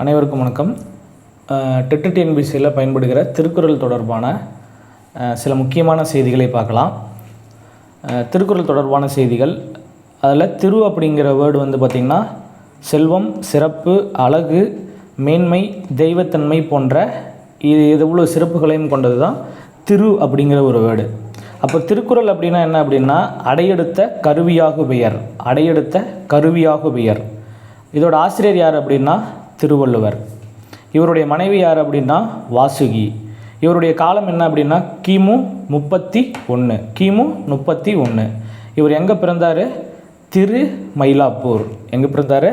அனைவருக்கும் வணக்கம். TNPSCயில் பயன்படுகிற திருக்குறள் தொடர்பான சில முக்கியமான செய்திகளை பார்க்கலாம். திருக்குறள் தொடர்பான செய்திகள், அதில் திரு அப்படிங்கிற வேர்டு பார்த்திங்கன்னா செல்வம், சிறப்பு, அழகு, மேன்மை, தெய்வத்தன்மை போன்ற இது இவ்வளோ சிறப்புகளையும் கொண்டது தான் திரு அப்படிங்கிற ஒரு வேர்டு. அப்போ திருக்குறள் அப்படின்னா என்ன அப்படின்னா அடையெடுத்த கருவியாகு பெயர். அடையெடுத்த கருவியாகு பெயர். இதோட ஆசிரியர் யார் அப்படின்னா திருவள்ளுவர். இவருடைய மனைவி யார் அப்படின்னா வாசுகி. இவருடைய காலம் என்ன அப்படின்னா கிமு 31. இவர் எங்கே பிறந்தார்? மயிலாப்பூர். எங்கே பிறந்தார்?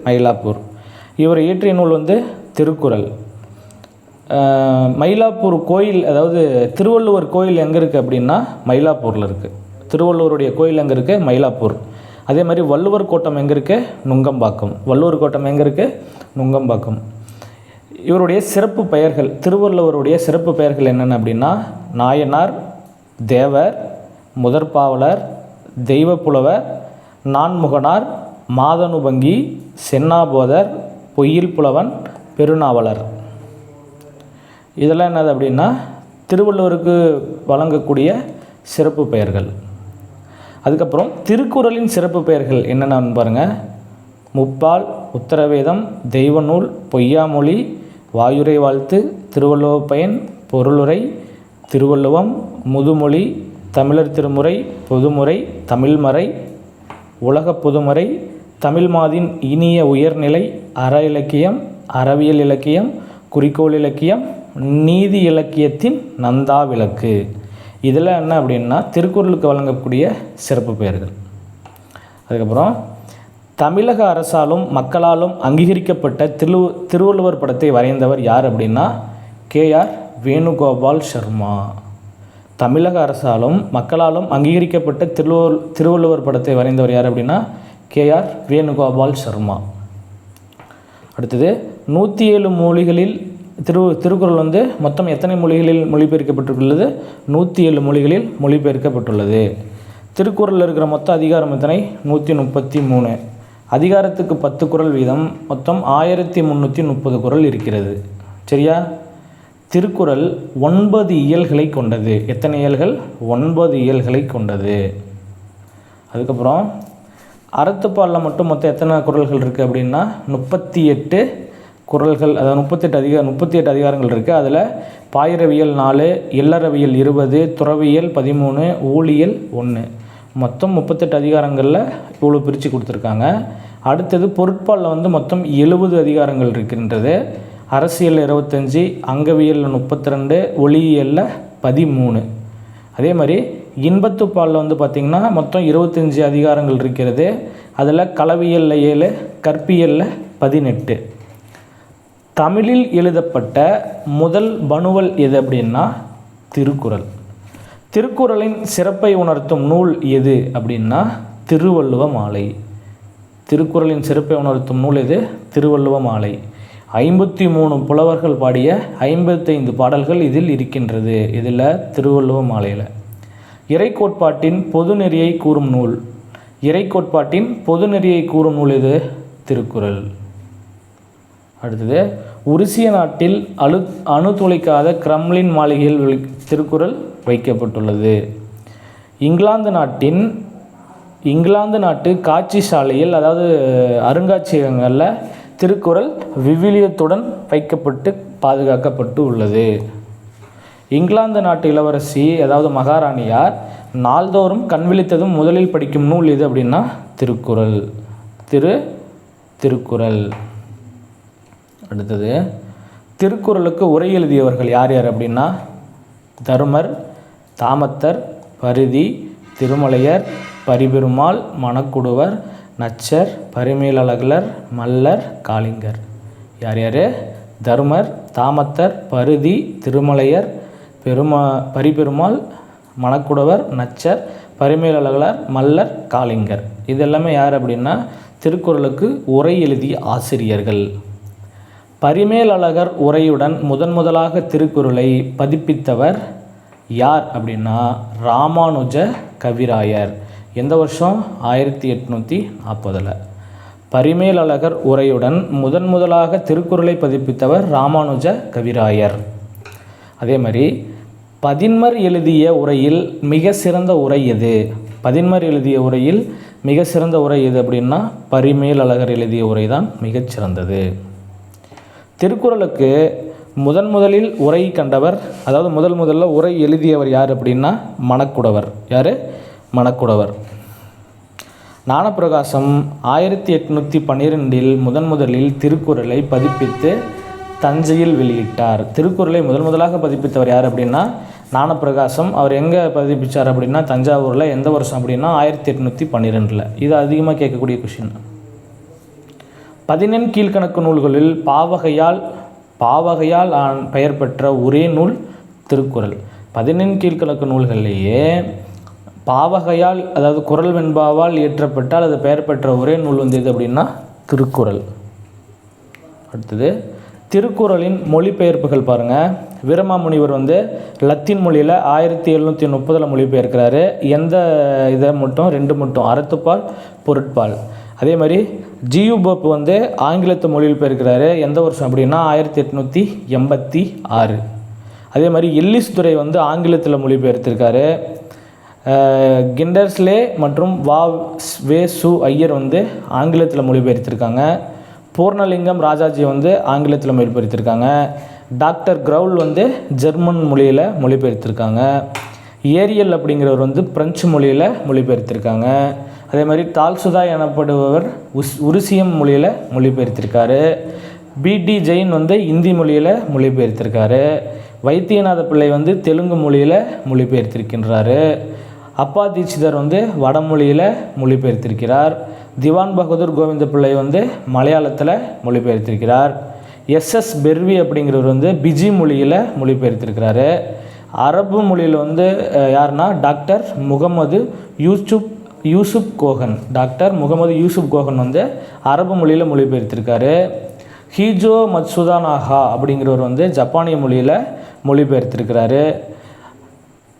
மயிலாப்பூர். இவர் இயற்றிய நூல் திருக்குறள். மயிலாப்பூர் கோயில், அதாவது திருவள்ளுவர் கோயில் எங்கே இருக்குது அப்படின்னா மயிலாப்பூரில் இருக்குது. திருவள்ளுவருடைய கோயில் எங்கே இருக்குது? மயிலாப்பூர். அதே மாதிரி வள்ளுவர் கோட்டம் எங்கே இருக்குது? நுங்கம்பாக்கம். வள்ளுவர் கோட்டம் எங்கே இருக்குது? நுங்கம்பாக்கம். இவருடைய சிறப்பு பெயர்கள், திருவள்ளுவருடைய சிறப்பு பெயர்கள் என்னென்ன அப்படின்னா நாயனார், தேவர், முதற்பாவலர், தெய்வப்புலவர், நான்முகனார், மாதனுபங்கி, சென்னாபோதர், பொய்யில் புலவன், பெருநாவலர். இதெல்லாம் என்னது அப்படின்னா திருவள்ளுவருக்கு வழங்கக்கூடிய சிறப்பு பெயர்கள். அதுக்கப்புறம் திருக்குறளின் சிறப்பு பெயர்கள் என்னென்னு பாருங்கள். முப்பால், உத்தரவேதம், தெய்வநூல், பொய்யாமொழி, வாயுரை வாழ்த்து, திருவள்ளுவப் பயன், பொருளுரை, திருவள்ளுவம், முதுமொழி, தமிழர் திருமுறை, பொதுமுறை, தமிழ்மறை, உலகப் பொதுமறை, தமிழ்மாதின் இனிய உயர்நிலை, அற இலக்கியம், அறவியல் இலக்கியம், குறிக்கோள் இலக்கியம், நீதி இலக்கியத்தின் நந்தா விளக்கு. இதில் என்ன அப்படின்னா திருக்குறளுக்கு வழங்கக்கூடிய சிறப்பு பெயர்கள். அதுக்கப்புறம் தமிழக அரசாலும் மக்களாலும் அங்கீகரிக்கப்பட்ட திருவள்ளுவர் படத்தை வரைந்தவர் யார் அப்படின்னா KR வேணுகோபால் சர்மா. தமிழக அரசாலும் மக்களாலும் அங்கீகரிக்கப்பட்ட திருவள்ளுவர் படத்தை வரைந்தவர் யார் அப்படின்னா KR வேணுகோபால் சர்மா. அடுத்தது 107 மொழிகளில் திருக்குறள் மொத்தம் எத்தனை மொழிகளில் மொழிபெயர்க்கப்பட்டுள்ளது? 107 மொழிகளில் மொழிபெயர்க்கப்பட்டுள்ளது. திருக்குறளில் இருக்கிற மொத்த அதிகாரம் எத்தனை? 133. அதிகாரத்துக்கு 10 குறள் வீதம், மொத்தம் 1330 குறள் இருக்கிறது. சரியா? திருக்குறள் 9 இயல்களை கொண்டது. எத்தனை இயல்கள்? 9 இயல்களை கொண்டது. அதுக்கப்புறம் அறத்துப்பாலில் மட்டும் மொத்தம் எத்தனை குறள்கள் இருக்குது அப்படின்னா 38 குறள்கள், அதாவது 38 அதிகாரங்கள் இருக்குது. அதில் பாயிரவியல் 4, இல்லறவியல் 20, துறவியல் 13, ஊழியல் 1, மொத்தம் 38 அதிகாரங்களில் இவ்வளோ பிரித்து கொடுத்துருக்காங்க. அடுத்தது பொருட்பாலில் மொத்தம் 70 அதிகாரங்கள் இருக்கின்றது. அரசியல் 25, அங்கவியல் 32, ஒளியியலில் 13. அதே மாதிரி இன்பத்துப்பாலில் பார்த்திங்கன்னா மொத்தம் 25 அதிகாரங்கள் இருக்கிறது. அதில் களவியலில் 7, கற்பியலில் 18. தமிழில் எழுதப்பட்ட முதல் பனுவல் எது அப்படின்னா திருக்குறள். திருக்குறளின் சிறப்பை உணர்த்தும் நூல் எது அப்படின்னா திருவள்ளுவ மாலை. திருக்குறளின் சிறப்பை உணர்த்தும் நூல் எது? திருவள்ளுவ மாலை. 53 புலவர்கள் பாடிய 55 பாடல்கள் இதில் இருக்கின்றது. இதில் திருவள்ளுவ மாலையில் இறைக்கோட்பாட்டின் பொதுநெறியை கூறும் நூல். இறைக்கோட்பாட்டின் பொதுநெறியை கூறும் நூல் எது? திருக்குறள். அடுத்தது உருசிய நாட்டில் அணுதுளைக்காத கிரெம்ளின் மாளிகையில் திருக்குறள் வைக்கப்பட்டுள்ளது. இங்கிலாந்து நாட்டு காட்சி சாலையில், அதாவது அருங்காட்சியகங்களில் திருக்குறள் விவிலியத்துடன் வைக்கப்பட்டு பாதுகாக்கப்பட்டு உள்ளது. இங்கிலாந்து நாட்டு இளவரசி, அதாவது மகாராணியார், நாள்தோறும் கண்விழித்ததும் முதலில் படிக்கும் நூல் எது அப்படின்னா திருக்குறள். திருக்குறள். அடுத்தது திருக்குறளுக்கு உரை எழுதியவர்கள் யார் யார் அப்படின்னா தருமர், தாமத்தர், பரிதி, திருமலையர், பரிபெருமாள், மணக்குடுவர், நச்சர், பரிமேலழகர், மல்லர், காளிங்கர். யார் யார்? தருமர், தாமத்தர், பரிதி, திருமலையர், பரிபெருமாள், மணக்குடவர், நச்சர், பரிமேலழகர், மல்லர், காளிங்கர். இதெல்லாமே யார் அப்படின்னா திருக்குறளுக்கு உரை எழுதிய ஆசிரியர்கள். பரிமேலழகர் உரையுடன் முதலாக திருக்குறளை பதிப்பித்தவர் யார் அப்படின்னா ராமானுஜ கவிராயர். எந்த வருஷம்? 1840. பரிமேலழகர் உரையுடன் முதலாக திருக்குறளை பதிப்பித்தவர் ராமானுஜ கவிராயர். அதே மாதிரி பதின்மர் எழுதிய உரையில் மிக சிறந்த உரை எது? பதின்மர் எழுதிய உரையில் மிக சிறந்த உரை எது அப்படின்னா பரிமேலழகர் எழுதிய உரை தான் மிகச்சிறந்தது. திருக்குறளுக்கு முதலில் உரை கண்டவர், அதாவது முதல்ல உரை எழுதியவர் யார் அப்படின்னா மணக்குடவர். யார்? மணக்குடவர். ஞானப்பிரகாசம் 1812 முதலில் திருக்குறளை பதிப்பித்து தஞ்சையில் வெளியிட்டார். திருக்குறளை முதலாக பதிப்பித்தவர் யார் அப்படின்னா ஞானப்பிரகாசம். அவர் எங்கே பதிப்பித்தார் அப்படின்னா தஞ்சாவூரில். எந்த வருஷம் அப்படின்னா 1812. இது அதிகமாக கேட்கக்கூடிய கொஷின். 14 கீழ்கணக்கு நூல்களில் பாவகையால் பெயர் பெற்ற ஒரே நூல் திருக்குறள். 14 கீழ்கணக்கு நூல்களிலேயே பாவகையால், அதாவது குறள் வெண்பாவால் இயற்றப்பட்டால் அது பெயர் பெற்ற ஒரே நூல் எது அப்படின்னா திருக்குறள். அடுத்தது திருக்குறளின் மொழிபெயர்ப்புகள் பாருங்கள். வீரமாமுனிவர் லத்தீன் மொழியில் 1730 மொழிபெயர்க்கிறாரு. எந்த இதை மட்டும் 2 மட்டும், அறத்துப்பால் பொருட்பால். அதே மாதிரி ஜியு போப் ஆங்கிலத்து மொழியில் பெயர்க்கிறாரு. எந்த வருஷம் அப்படின்னா 1886. அதே மாதிரி எல்லிஸ் துரை ஆங்கிலத்தில் மொழிபெயர்த்திருக்காரு. கிண்டர்ஸ்லே மற்றும் வே.சு. ஐயர் ஆங்கிலத்தில் மொழிபெயர்த்திருக்காங்க. பூர்ணலிங்கம் ராஜாஜி ஆங்கிலத்தில் மொழிபெயர்த்திருக்காங்க. டாக்டர் கிரவுல் ஜெர்மன் மொழியில் மொழிபெயர்த்திருக்காங்க. ஏரியல் அப்படிங்கிறவர் பிரெஞ்சு மொழியில் மொழிபெயர்த்திருக்காங்க. அதே மாதிரி டால்சுதா எனப்படுபவர் உருசியம் மொழியில் மொழிபெயர்த்திருக்காரு. பிடி ஜெயின் இந்தி மொழியில் மொழிபெயர்த்திருக்காரு. வைத்தியநாத பிள்ளை தெலுங்கு மொழியில் மொழிபெயர்த்திருக்கின்றார். அப்பா தீட்சிதர் வடமொழியில் மொழிபெயர்த்திருக்கிறார். திவான் பகதூர் கோவிந்த பிள்ளை மலையாளத்தில் மொழிபெயர்த்திருக்கிறார். எஸ்எஸ் பெர்வி அப்படிங்கிறவர் பிஜி மொழியில் மொழிபெயர்த்திருக்கிறாரு. அரபு மொழியில் யாருன்னா டாக்டர் முகமது யூசுப் கோகன். டாக்டர் முகமது யூசுப் கோகன் அரபு மொழியில் மொழிபெயர்த்திருக்காரு. ஹீஜோ மத்சுதானாஹா அப்படிங்கிறவர் ஜப்பானிய மொழியில் மொழிபெயர்த்திருக்கிறாரு.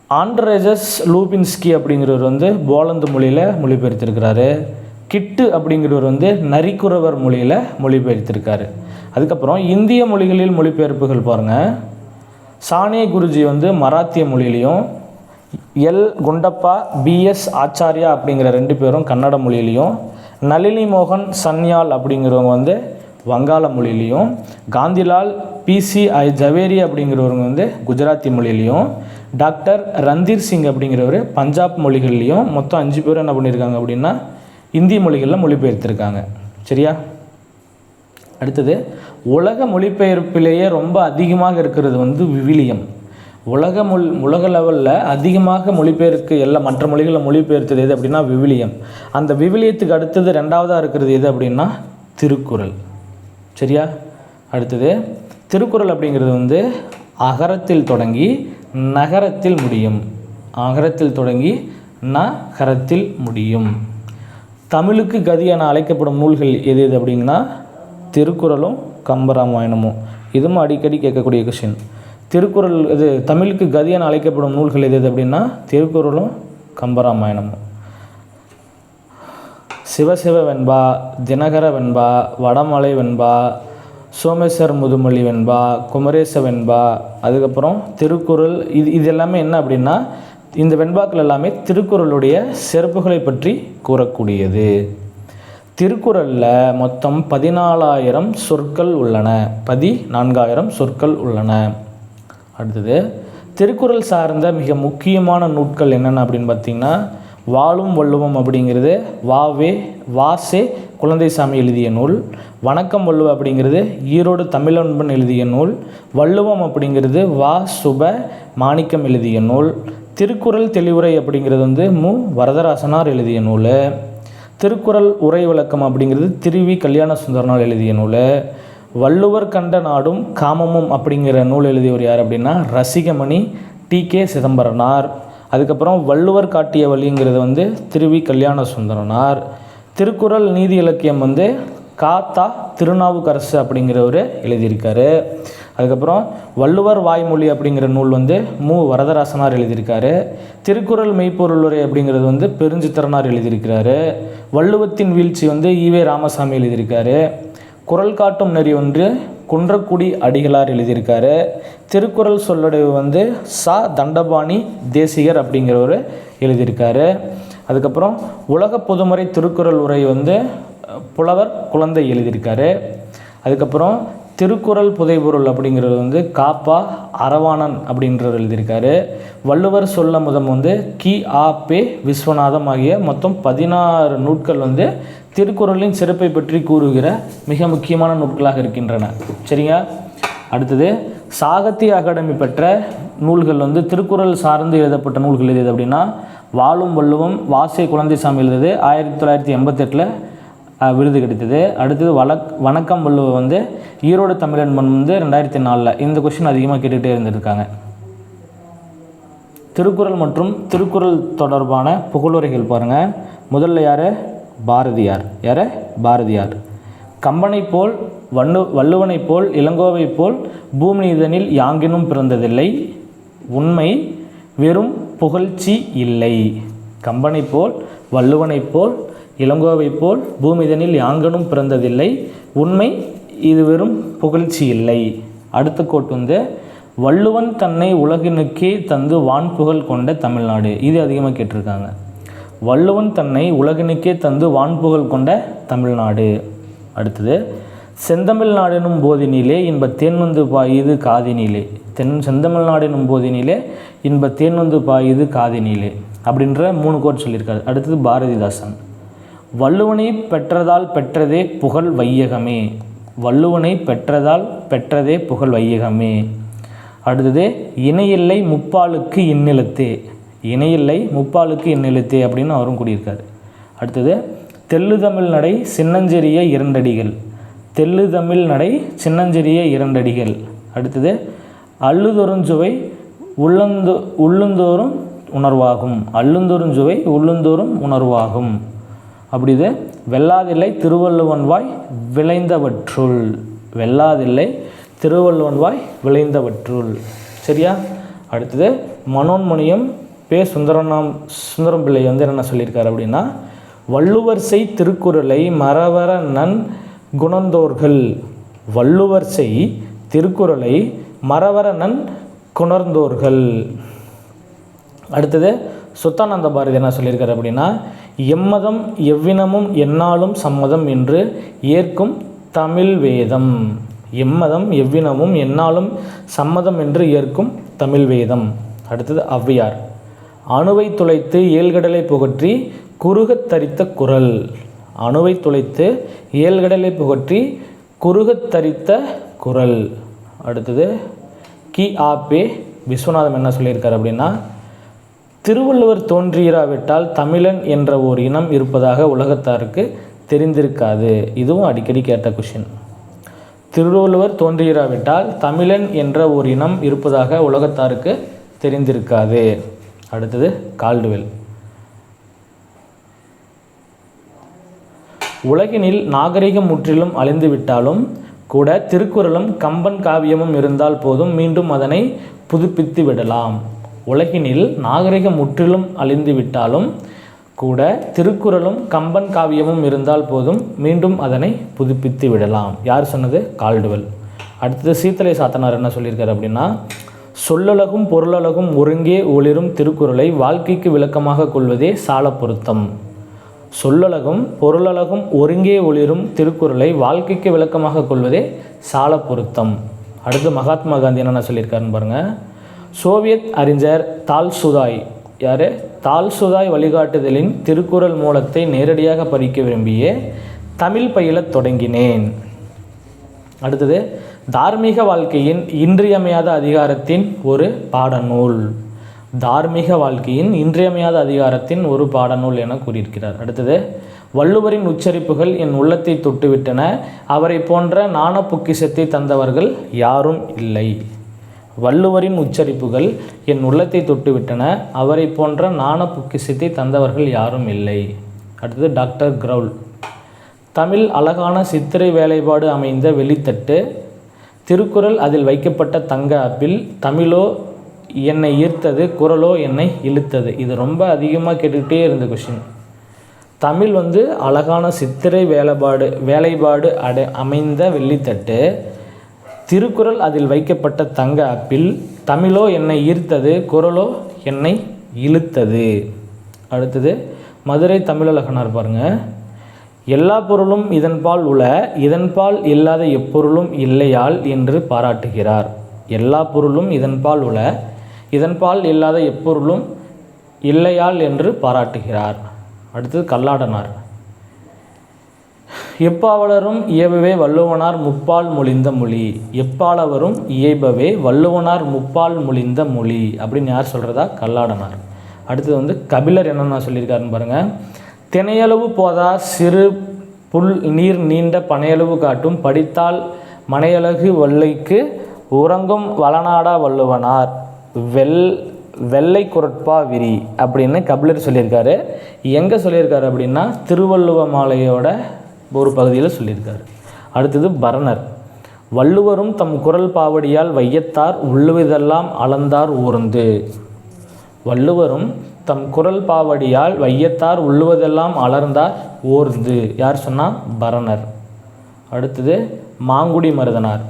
ஆண்ட்ரேஜஸ் லூபின்ஸ்கி அப்படிங்கிறவர் போலந்து மொழியில் மொழிபெயர்த்திருக்கிறாரு. கிட்டு அப்படிங்கிறவர் நரிக்குறவர் மொழியில் மொழிபெயர்த்திருக்காரு. அதுக்கப்புறம் இந்திய மொழிகளில் மொழிபெயர்ப்புகள் பாருங்கள். சானே குருஜி மராத்திய மொழியிலையும், எல் குண்டப்பா, பிஎஸ் ஆச்சாரியா அப்படிங்கிற 2 பேரும் கன்னட மொழியிலையும், நளினி மோகன் சன்யால் அப்படிங்கிறவங்க வங்காள மொழியிலையும், காந்திலால் பிசி ஜவேரி அப்படிங்கிறவங்க குஜராத்தி மொழியிலையும், டாக்டர் ரந்தீர் சிங் அப்படிங்கிறவர் பஞ்சாப் மொழிகள்லையும், மொத்தம் 5 பேர் என்ன பண்ணியிருக்காங்க அப்படின்னா இந்தி மொழிகளில் மொழிபெயர்த்திருக்காங்க. சரியா? அடுத்தது உலக மொழிபெயர்ப்பிலேயே ரொம்ப அதிகமாக இருக்கிறது விவிலியம். உலக லெவலில் அதிகமாக மொழிபெயர்க்கு மற்ற மொழிகளில் மொழிபெயர்த்தது எது அப்படின்னா விவிலியம். அந்த விவிலியத்துக்கு அடுத்தது 2வதாக இருக்கிறது எது அப்படின்னா திருக்குறள். சரியா? அடுத்தது திருக்குறள் அப்படிங்கிறது அகரத்தில் தொடங்கி நகரத்தில் முடியும். அகரத்தில் தொடங்கி நகரத்தில் முடியும். தமிழுக்கு கதி என அழைக்கப்படும் நூல்கள் எது அப்படிங்கன்னா திருக்குறளும் கம்பராமாயணமும். இதுவும் அடிக்கடி கேட்கக்கூடிய கொஷின். திருக்குறள் இது தமிழுக்கு கதி என அழைக்கப்படும் நூல்கள் எது அப்படின்னா திருக்குறளும் கம்பராமாயணமும். சிவசிவ வெண்பா, தினகர வெண்பா, வடமலை வெண்பா, சோமேஸ்வர் முதுமொழி வெண்பா, குமரேச வெண்பா, அதுக்கப்புறம் திருக்குறள். இது எல்லாமே என்ன அப்படின்னா இந்த வெண்பாக்கள் எல்லாமே திருக்குறளுடைய சிறப்புகளை பற்றி கூறக்கூடியது. திருக்குறளில் மொத்தம் 14,000 சொற்கள் உள்ளன. 14,000 சொற்கள் உள்ளன. அடுத்தது திருக்குறள் சார்ந்த மிக முக்கியமான நூட்கள் என்னென்ன அப்படின்னு பார்த்திங்கன்னா வாழும் வள்ளுவம் அப்படிங்கிறது வாசே குழந்தைசாமி எழுதிய நூல். வணக்கம் வள்ளுவ அப்படிங்கிறது ஈரோடு தமிழன்பன் எழுதிய நூல். வள்ளுவம் அப்படிங்கிறது சுப மாணிக்கம் எழுதிய நூல். திருக்குறள் தெளிவுரை அப்படிங்கிறது மு வரதராசனார் எழுதிய நூல். திருக்குறள் உரை விளக்கம் அப்படிங்கிறது திருவி கல்யாண சுந்தரனார் எழுதிய நூல். வள்ளுவர் கண்ட நாடும் காமமும் அப்படிங்கிற நூல் எழுதியவர் யார் அப்படின்னா ரசிகமணி டி.கே. சிதம்பரனார். அதுக்கப்புறம் வள்ளுவர் காட்டிய வழிங்கிறது திருவி கல்யாண சுந்தரனார். திருக்குறள் நீதி இலக்கியம் காத்தா திருநாவுக்கரசு அப்படிங்கிறவர் எழுதியிருக்காரு. அதுக்கப்புறம் வள்ளுவர் வாய்மொழி அப்படிங்கிற நூல் வந்து மு வரதராசனார் எழுதியிருக்காரு. திருக்குறள் மெய்ப்பொருளுரை அப்படிங்கிறது வந்து பெருஞ்சித்திரனார் எழுதியிருக்கிறாரு. வள்ளுவத்தின் வீழ்ச்சி வந்து ஈவே ராமசாமி எழுதியிருக்காரு. குறள் காட்டும் நெறி ஒன்று குன்றக்குடி அடிகளார் எழுதியிருக்காரு. திருக்குறள் சொல்லடைவு வந்து சா தண்டபாணி தேசிகர் அப்படிங்கிறவர் எழுதியிருக்காரு. அதுக்கப்புறம் உலக பொதுமறை திருக்குறள் உரை வந்து புலவர் குழந்தை எழுதியிருக்காரு. அதுக்கப்புறம் திருக்குறள் புதைபொருள் அப்படிங்கிறது வந்து காப்பா அரவாணன் அப்படின்றவர் எழுதியிருக்காரு. வள்ளுவர் சொல்ல முதம் வந்து கி ஆ பே விஸ்வநாதம் ஆகிய மொத்தம் 16 நூட்கள் வந்து திருக்குறளின் சிறப்பை பற்றி கூறுகிற மிக முக்கியமான நூட்களாக இருக்கின்றன. சரிங்க. அடுத்தது சாகித்ய அகாடமி பெற்ற நூல்கள் வந்து திருக்குறள் சார்ந்து எழுதப்பட்ட நூல்கள் எது அப்படின்னா வாழும் வள்ளுவம் வாசை குழந்தைசாமி எழுதுது 1988 விருது கிடைத்தது. அடுத்தது வணக்கம் வள்ளுவம் வந்து ஈரோடு தமிழன் மண் வந்து 2004. இந்த கொஸ்டின் அதிகமாக கேட்டுகிட்டே இருந்திருக்காங்க. திருக்குறள் மற்றும் திருக்குறள் தொடர்பான புகழுரைகள் பாருங்கள். முதல்ல யார்? பாரதியார். யார்? பாரதியார். கம்பனை போல் வள்ளுவனை போல் இளங்கோவை போல் பூமிதனில் யாங்கினும் பிறந்ததில்லை, உண்மை வெறும் புகழ்ச்சி இல்லை. கம்பனை போல் வள்ளுவனை போல் இளங்கோவை போல் பூமிதனில் யாங்கனும் பிறந்ததில்லை, உண்மை இது வெறும் புகழ்ச்சி இல்லை. அடுத்த கோட் வந்து வள்ளுவன் தன்னை உலகினுக்கே தந்து வான்புகழ் கொண்ட தமிழ்நாடு. இது அதிகமாக கேட்டிருக்காங்க. வள்ளுவன் தன்னை உலகினுக்கே தந்து வான்புகழ் கொண்ட தமிழ்நாடு. அடுத்தது செந்தமிழ்நாடெனும் போதினிலே இன்ப தேன்வந்து பாயுது காதினிலே. செந்தமிழ்நாடெனும் போதினிலே இன்ப தேன்வந்து பாயுது காதினிலே அப்படின்ற 3 கோட் சொல்லியிருக்காரு. அடுத்தது பாரதிதாசன் வள்ளுவனை பெற்றதால் பெற்றதே புகழ் வையகமே. வள்ளுவனை பெற்றதால் பெற்றதே புகழ் வையகமே. அடுத்தது இணையில்லை முப்பாலுக்கு இந்நிலத்தே. இணையில்லை முப்பாலுக்கு இந்நிலத்தே அப்படின்னு அவரும் கூடியிருக்காரு. அடுத்தது தெள்ளு தமிழ் நடை சின்னஞ்சிறிய 2 அடிகள். தெள்ளு தமிழ் நடை சின்னஞ்சிறிய 2 அடிகள். அடுத்தது அள்ளுதொருஞ்சுவை உள்ளுந்தோறும் உணர்வாகும். அள்ளுந்தொருஞ்சுவை உள்ளுந்தோறும் உணர்வாகும். அப்படிது வெல்லாதில்லை திருவள்ளுவன் வாய் விளைந்தவற்றுள். வெல்லாதில்லை திருவள்ளுவன் வாய் விளைந்தவற்றுள். சரியா? அடுத்தது மனோன்மணியம் பே சுந்தரம் பிள்ளை வந்து என்ன சொல்லியிருக்காரு அப்படின்னா வள்ளுவர் செய் திருக்குறளை மறவர நன் குணர்ந்தோர்கள். வள்ளுவர் செய் திருக்குறளை மறவர நன் குணர்ந்தோர்கள். அடுத்தது சுத்தானந்த பாரதி என்ன சொல்லியிருக்காரு அப்படின்னா எம்மதம் எவ்வினமும் எந்நாளும் சம்மதம் என்று ஏற்கும் தமிழ் வேதம். எம்மதம் எவ்வினமும் எந்நாளும் சம்மதம் என்று ஏற்கும் தமிழ் வேதம். அடுத்தது ஔவையார் அணுவை துளைத்து ஏழ்கடலை புகற்றி குறுகத் தரித்த குறள். அணுவை துளைத்து ஏழ்கடலை புகற்றி குறுகத் தரித்த குறள். அடுத்தது கி ஆ பே விஸ்வநாதம் என்ன சொல்லியிருக்காரு அப்படின்னா திருவள்ளுவர் தோன்றியிராவிட்டால் தமிழன் என்ற ஒரு இனம் இருப்பதாக உலகத்தாருக்கு தெரிந்திருக்காது. இதுவும் அடிக்கடி கேட்ட கொஷின். திருவள்ளுவர் தோன்றியிராவிட்டால் தமிழன் என்ற ஒரு இனம் இருப்பதாக உலகத்தாருக்கு தெரிந்திருக்காது. அடுத்தது கால்டுவெல் உலகினில் நாகரிகம் முற்றிலும் அழிந்துவிட்டாலும் கூட திருக்குறளும் கம்பன் காவியமும் இருந்தால் போதும் மீண்டும் அதனை புதுப்பித்து விடலாம். உலகினில் நாகரிகம் முற்றிலும் அழிந்துவிட்டாலும் கூட திருக்குறளும் கம்பன் காவியமும் இருந்தால் போதும் மீண்டும் அதனை புதுப்பித்து விடலாம். யார் சொன்னது? கால்டுவெல். அடுத்தது சீத்தலை சாத்தனார் என்ன சொல்லியிருக்காரு அப்படின்னா சொல்லலகும் பொருளலகும் ஒருங்கே ஒளிரும் திருக்குறளை வாழ்க்கைக்கு விளக்கமாக கொள்வதே சால பொருத்தம். சொல்லலகும் பொருளலகும் ஒருங்கே ஒளிரும் திருக்குறளை வாழ்க்கைக்கு விளக்கமாக கொள்வதே சால பொருத்தம். அடுத்து மகாத்மா காந்தி என்ன சொல்லியிருக்காருன்னு பாருங்கள். சோவியத் அறிஞர் தால்சுதாய் யார்? தால்சுதாய் வழிகாட்டுதலின் திருக்குறள் மூலத்தை நேரடியாக படிக்க விரும்பியே தமிழ் பயிலத் தொடங்கினேன். அடுத்தது தார்மீக வாழ்க்கையின் இன்றியமையாத அதிகாரத்தின் ஒரு பாடநூல். தார்மீக வாழ்க்கையின் இன்றியமையாத அதிகாரத்தின் ஒரு பாடநூல் என கூறியிருக்கிறார். அடுத்தது வள்ளுவரின் உச்சரிப்புகள் என் உள்ளத்தை தொட்டுவிட்டன, அவரை போன்ற ஞான பொக்கிஷத்தை தந்தவர்கள் யாரும் இல்லை. வள்ளுவரின் உச்சரிப்புகள் என் உள்ளத்தை தொட்டுவிட்டன, அவரை போன்ற ஞான பொக்கிஷத்தை தந்தவர்கள் யாரும் இல்லை. அடுத்தது டாக்டர் கிரவுல் தமிழ் அழகான சித்திரை வேலைப்பாடு அமைந்த வெளித்தட்டு திருக்குறள் அதில் வைக்கப்பட்ட தங்க ஆப்பிள், தமிழோ என்னை ஈர்த்தது, குறளோ என்னை இழுத்தது. இது ரொம்ப அதிகமாக கேட்டுக்கிட்டே இருந்த கொஷின். தமிழ் அழகான சித்திரை வேலைப்பாடு அமைந்த வெள்ளித்தட்டு, திருக்குறள் அதில் வைக்கப்பட்ட தங்க ஆப்பிள், தமிழோ என்னை ஈர்த்தது, குறளோ என்னை இழுத்தது. அடுத்தது மதுரை தமிழழகனார் பாருங்கள். எல்லா பொருளும் இதன்பால் உள, இதன்பால் இல்லாத எப்பொருளும் இல்லையால் என்று பாராட்டுகிறார். எல்லா பொருளும் இதன்பால் உள, இதன்பால் இல்லாத எப்பொருளும் இல்லையால் என்று பாராட்டுகிறார். அடுத்தது கல்லாடனார். எப்பாவலரும் இயைபவே வள்ளுவனார் முப்பால் மொழிந்த மொழி. எப்பாளவரும் இயைபவே வள்ளுவனார் முப்பால் மொழிந்த மொழி அப்படின்னு யார் சொல்கிறதா? கல்லாடனார். அடுத்தது கபிலர் என்னென்ன சொல்லியிருக்காருன்னு பாருங்கள். தினையளவு போதா சிறு புல் நீர் நீண்ட பனையளவு காட்டும், படித்தால் மனையழகு வல்லைக்கு உறங்கும் வளநாடா வள்ளுவனார் வெள்ளை குரட்பா விரி அப்படின்னு கபிலர் சொல்லியிருக்காரு. எங்கே சொல்லியிருக்காரு அப்படின்னா திருவள்ளுவ மாலையோட ஒரு பகுதியில் சொல்லியிருக்காரு. அடுத்தது பரணர். வள்ளுவரும் தம் குரல் பாவடியால் வையத்தார் உள்ளுவதெல்லாம் அளந்தார் ஊர்ந்து. வள்ளுவரும் தம் குரல் பாவடியால் வையத்தார் உள்ளுவதெல்லாம் அலர்ந்தார் ஓர்ந்து. யார் சொன்னால்? பரணர். அடுத்தது மாங்குடி மருதனார்.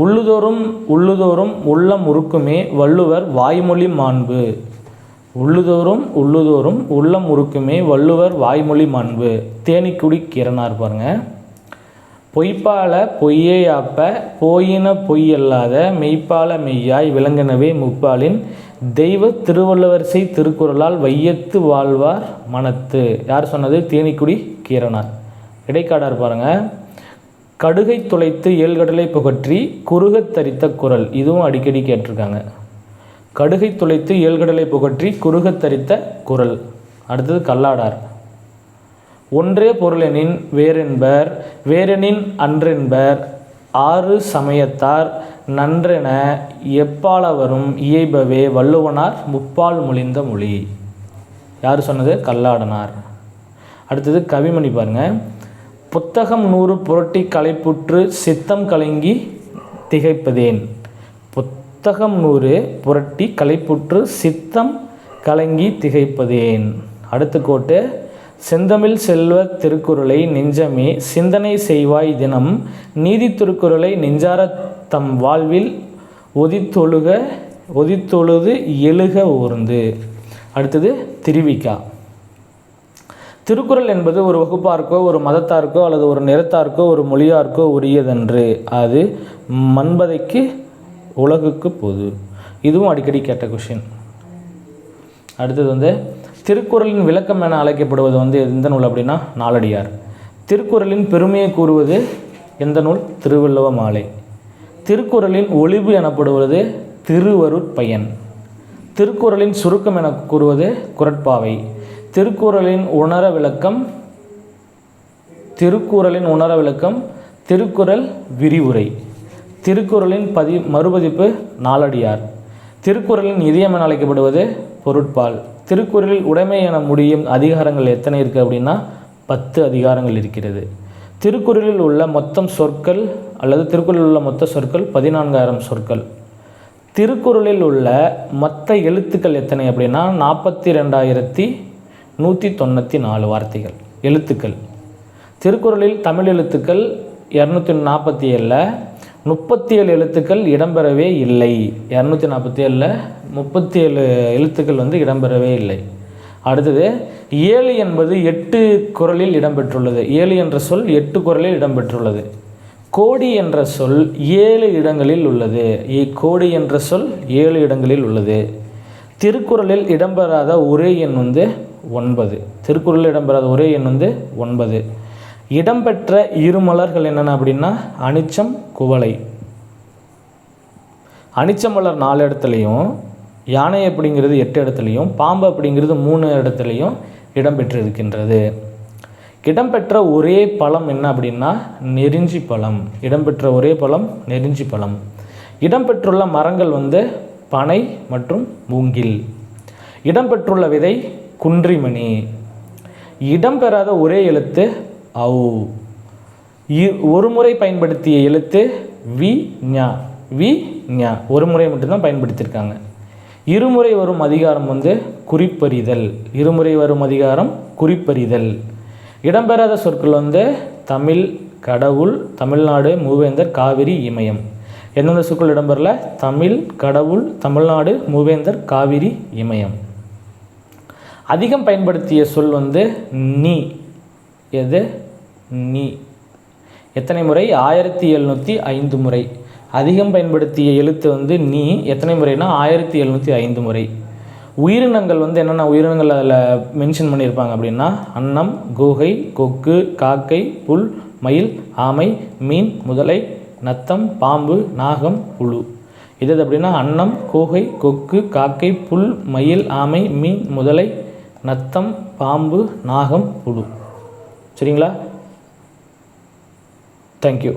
உள்ளுதோறும் உள்ளம் உருக்குமே வள்ளுவர் வாய்மொழி மாண்பு. உள்ளுதோறும் உள்ளம் உருக்குமே வள்ளுவர் வாய்மொழி மாண்பு. தேனிக்குடி கீரனார் பாருங்கள். பொய்ப்பால பொய்யே யாப்ப போயின பொய் அல்லாத மெய்ப்பால மெய்யாய் விளங்கினவே முப்பாலின் தெய்வ திருவள்ளுவர்சை திருக்குறளால் வையத்து வாழ்வார் மனத்து. யார் சொன்னது? தேனிக்குடி கீரனார். இடைக்காடார் பாருங்கள். கடுகை துளைத்து ஏழ்கடலை புகற்றி குறுகத் தரித்த குறள். இதுவும் அடிக்கடி கேட்டிருக்காங்க. கடுகை துளைத்து ஏழ்கடலை புகற்றி குறுகத் தரித்த குறள். அடுத்தது கல்லாடார். ஒன்றே பொருளெனின் வேறென்பர், வேறெனின் அன்றென்பர், ஆறு சமயத்தார் நன்றென எப்பாளவரும் இயைபவே வள்ளுவனார் முப்பால் மொழிந்த மொழி. யார் சொன்னது? கல்லாடனார். அடுத்தது கவிமணி பாருங்கள். புத்தகம் 100 புரட்டி களைப்புற்று சித்தம் கலங்கி திகைப்பதேன். புத்தகம் 100 புரட்டி களைப்புற்று சித்தம் கலங்கி திகைப்பதேன். அடுத்த கோட்டு. செந்தமிழ் செல்வ திருக்குறளை நெஞ்சமே சிந்தனை செய்வாய் தினம், நீதி திருக்குறளை நெஞ்சார தம் வாழ்வில் ஒதித்தொழுது எழுக ஊர்ந்து. அடுத்தது திருவிக்கா. திருக்குறள் என்பது ஒரு வகுப்பார்க்கோ ஒரு மதத்தார்க்கோ அல்லது ஒரு நிறத்தார்க்கோ ஒரு மொழியார்க்கோ உரியதன்று, அது மண்பதைக்கு உலகுக்கு பொது. இதுவும் அடிக்கடி கேட்ட கொஷின். அடுத்தது திருக்குறளின் விளக்கம் என அழைக்கப்படுவது எந்த நூல் அப்படின்னா நாலடியார். திருக்குறளின் பெருமையை கூறுவது எந்த நூல்? திருவள்ளுவ மாலை. திருக்குறளின் ஒளிவு எனப்படுவது திருவருட்பயன். திருக்குறளின் சுருக்கம் என கூறுவது குறட்பாவை. திருக்குறளின் உணர விளக்கம் திருக்குறள் விரிவுரை. திருக்குறளின் மறுபதிப்பு நாலடியார். திருக்குறளின் இதயம் என அழைக்கப்படுவது பொருட்பால். திருக்குறளில் உடைமை என முடியும் அதிகாரங்கள் எத்தனை இருக்குது அப்படின்னா 10 அதிகாரங்கள் இருக்கிறது. திருக்குறளில் உள்ள மொத்தம் சொற்கள் அல்லது திருக்குறளில் உள்ள மொத்த சொற்கள் 14,000 சொற்கள். திருக்குறளில் உள்ள மொத்த எழுத்துக்கள் எத்தனை அப்படின்னா 42,194 வார்த்தைகள் எழுத்துக்கள். திருக்குறளில் தமிழ் எழுத்துக்கள் 247, 37 எழுத்துக்கள் இடம்பெறவே இல்லை. 247 37 எழுத்துக்கள் இடம்பெறவே இல்லை. அடுத்தது 7 என்பது 8 குறளில் இடம்பெற்றுள்ளது. 7 என்ற சொல் 8 குறளில் இடம்பெற்றுள்ளது. கோடி என்ற சொல் 7 இடங்களில் உள்ளது. கோடி என்ற சொல் 7 இடங்களில் உள்ளது. திருக்குறளில் இடம்பெறாத ஒரே எண் 9. திருக்குறளில் இடம்பெறாத ஒரே எண் 9. இடம்பெற்ற இருமலர்கள் என்னென்ன அப்படின்னா அனிச்சம், குவளை. அனிச்சமலர் 4 இடத்துலையும், யானை அப்படிங்கிறது 8 இடத்துலையும், பாம்பு அப்படிங்கிறது 3 இடத்துலையும் இடம்பெற்று இருக்கின்றது. இடம்பெற்ற ஒரே பழம் என்ன அப்படின்னா நெருஞ்சி பழம். இடம்பெற்ற ஒரே பழம் நெருஞ்சி பழம். இடம்பெற்றுள்ள மரங்கள் பனை மற்றும் மூங்கில். இடம்பெற்றுள்ள விதை குன்றிமணி. இடம்பெறாத ஒரே எழுத்து ஔ. ஒரு முறை பயன்படுத்திய எழுத்து வி ஞா, வி ஞா ஒரு முறை மட்டும்தான் பயன்படுத்தியிருக்காங்க. இருமுறை வரும் அதிகாரம் வந்து குறிப்பறிதல். இருமுறை வரும் அதிகாரம் குறிப்பறிதல். இடம்பெறாத சொற்கள் வந்து தமிழ், கடவுள், தமிழ்நாடு, மூவேந்தர், காவிரி, இமயம். எந்தெந்த சொற்கள் இடம்பெறல? தமிழ், கடவுள், தமிழ்நாடு, மூவேந்தர், காவிரி, இமயம். அதிகம் பயன்படுத்திய சொல் வந்து நீ. எது? நீ. எத்தனை முறை? 1705 முறை. அதிகம் பயன்படுத்திய எழுத்து வந்து நீ. எத்தனை முறைனா 1705 முறை. உயிரினங்கள் வந்து என்னென்ன உயிரினங்கள் அதில் மென்ஷன் பண்ணியிருப்பாங்க அப்படின்னா அன்னம், கூகை, கொக்கு, காக்கை, புல், மயில், ஆமை, மீன், முதலை, நத்தம், பாம்பு, நாகம், புழு. இது அப்படின்னா அன்னம், கூகை, கொக்கு, காக்கை, புல், மயில், ஆமை, மீன், முதலை, நத்தம், பாம்பு, நாகம், புழு. சரிங்களா? தேங்க்யூ.